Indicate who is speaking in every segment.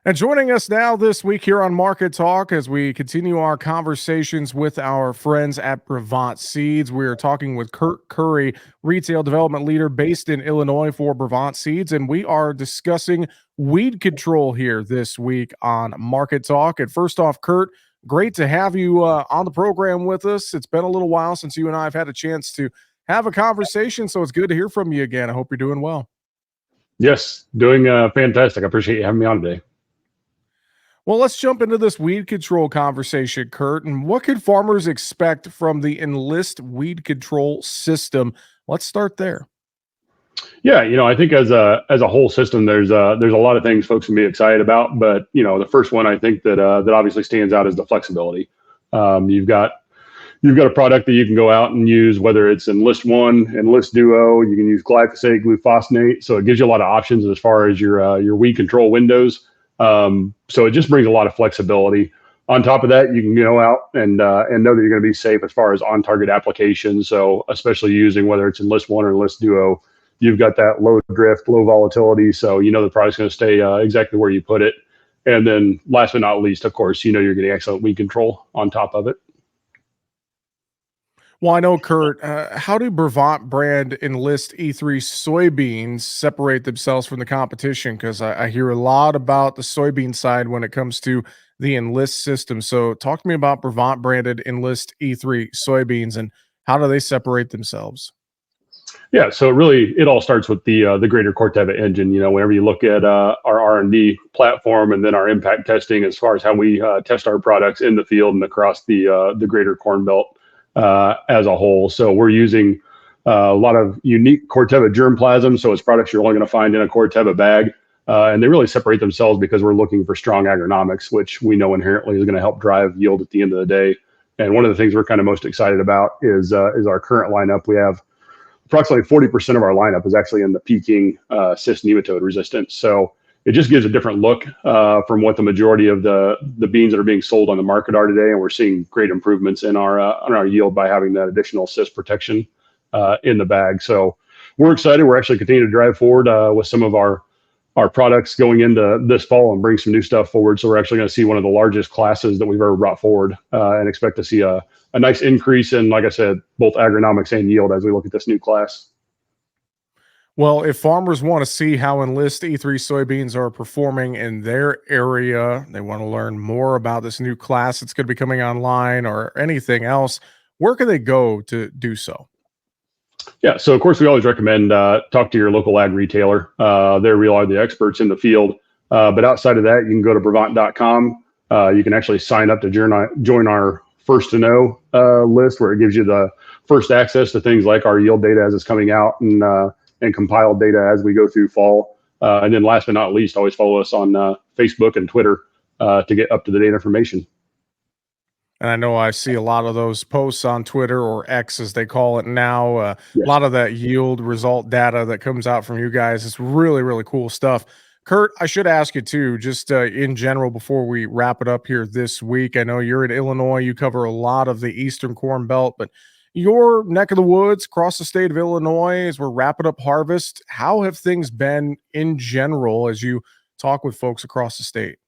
Speaker 1: And joining us now this week here on Market Talk as we continue our conversations with our friends at Brevant Seeds. We are talking with Kurt Curry, retail development leader based in Illinois for Brevant Seeds, and we are discussing weed control here this week on Market Talk. And first off, Kurt, great to have you on the program with us. It's been a little while since you and I have had a chance to have a conversation, so it's good to hear from you again. I hope you're doing well.
Speaker 2: Yes, doing fantastic. I appreciate you having me on today.
Speaker 1: Well, let's jump into this weed control conversation, Kurt. And what can farmers expect from the Enlist weed control system? Let's start there.
Speaker 2: Yeah, I think as a whole system, there's a lot of things folks can be excited about, but the first one I think that obviously stands out is the flexibility. You've got a product that you can go out and use, whether it's Enlist One, Enlist Duo. You can use glyphosate, glufosinate, so it gives you a lot of options as far as your weed control windows. So it just brings a lot of flexibility. On top of that, you can go out and know that you're going to be safe as far as on-target applications. So especially using whether it's Enlist One or Enlist Duo, you've got that low drift, low volatility. So the product's going to stay exactly where you put it. And then last but not least, of course, you're getting excellent weed control on top of it.
Speaker 1: Well, I know, Kurt, how do Brevant brand Enlist E3 soybeans separate themselves from the competition? Because I hear a lot about the soybean side when it comes to the Enlist system. So talk to me about Brevant branded Enlist E3 soybeans and how do they separate themselves?
Speaker 2: Yeah, so it all starts with the greater Corteva engine. Whenever you look at our R&D platform and then our impact testing, as far as how we test our products in the field and across the greater Corn Belt as a whole. So we're using a lot of unique Corteva germplasm. So it's products you're only going to find in a Corteva bag, and they really separate themselves because we're looking for strong agronomics, which we know inherently is going to help drive yield at the end of the day. And one of the things we're kind of most excited about is our current lineup. We have approximately 40% of our lineup is actually in the peaking cyst nematode resistance. So it just gives a different look from what the majority of the beans that are being sold on the market are today. And we're seeing great improvements in our yield by having that additional cyst protection in the bag. So we're excited. We're actually continuing to drive forward with some of our products going into this fall and bring some new stuff forward. So we're actually going to see one of the largest classes that we've ever brought forward and expect to see a nice increase in, like I said, both agronomics and yield as we look at this new class.
Speaker 1: Well, if farmers want to see how Enlist E3 soybeans are performing in their area, they want to learn more about this new class that's going to be coming online or anything else, where can they go to do so?
Speaker 2: Yeah, so of course we always recommend talk to your local ag retailer. They really are the experts in the field. But outside of that, you can go to Brevant.com. You can actually sign up to join our First to Know list, where it gives you the first access to things like our yield data as it's coming out and compiled data as we go through fall. And then last but not least, always follow us on Facebook and Twitter to get up-to-the-date information.
Speaker 1: And I know I see a lot of those posts on Twitter, or X as they call it now.
Speaker 2: Yes.
Speaker 1: A lot of that yield result data that comes out from you guys. It's really, really cool stuff. Kurt, I should ask you too, just in general, before we wrap it up here this week. I know you're in Illinois. You cover a lot of the Eastern Corn Belt, but your neck of the woods across the state of Illinois, as we're wrapping up harvest, how have things been in general as you talk with folks across the state?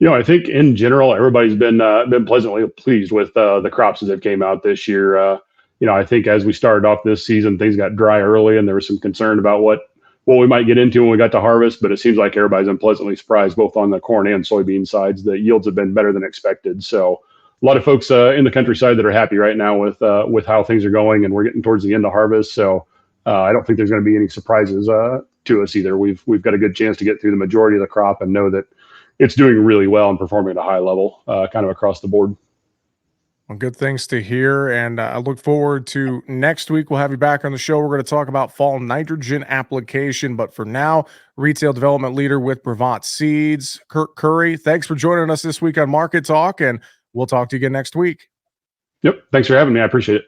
Speaker 2: I think in general, everybody's been pleasantly pleased with the crops as it came out this year. I think as we started off this season, things got dry early, and there was some concern about what we might get into when we got to harvest. But it seems like everybody's been pleasantly surprised, both on the corn and soybean sides. The yields have been better than expected. So a lot of folks in the countryside that are happy right now with how things are going, and we're getting towards the end of harvest. So I don't think there's going to be any surprises to us either. We've got a good chance to get through the majority of the crop and know that it's doing really well and performing at a high level, kind of across the board.
Speaker 1: Well, good things to hear. And I look forward to next week. We'll have you back on the show. We're going to talk about fall nitrogen application. But for now, retail development leader with Brevant Seeds, Kurt Curry, thanks for joining us this week on Market Talk. And we'll talk to you again next week.
Speaker 2: Yep. Thanks for having me. I appreciate it.